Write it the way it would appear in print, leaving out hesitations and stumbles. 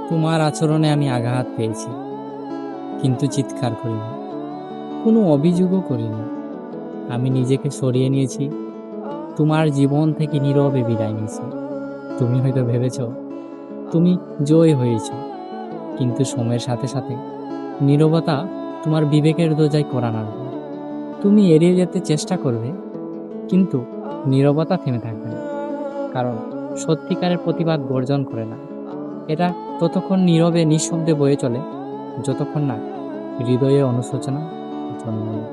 তোমার আচরণে আমি আঘাত পেয়েছি, কিন্তু চিৎকার করিনি, কোনো অভিযোগও করিনি। আমি নিজেকে সরিয়ে নিয়েছি, তোমার জীবন থেকে নীরবে বিদায় নিয়েছি। তুমি হয়তো ভেবেছ তুমি জয় হয়েছ, কিন্তু সময়ের সাথে সাথে নীরবতা তোমার বিবেকের দরজায় কড়া নাড়বে। তুমি এড়িয়ে যেতে চেষ্টা করবে, কিন্তু নীরবতা থেমে থাকবে না। কারণ সত্যিকারের প্রতিবাদ গর্জন করে না, এটা ততক্ষণ নীরবে নিঃশব্দে বয়ে চলে যতক্ষণ না হৃদয়ে অনুশোচনা জন্ম নেয়।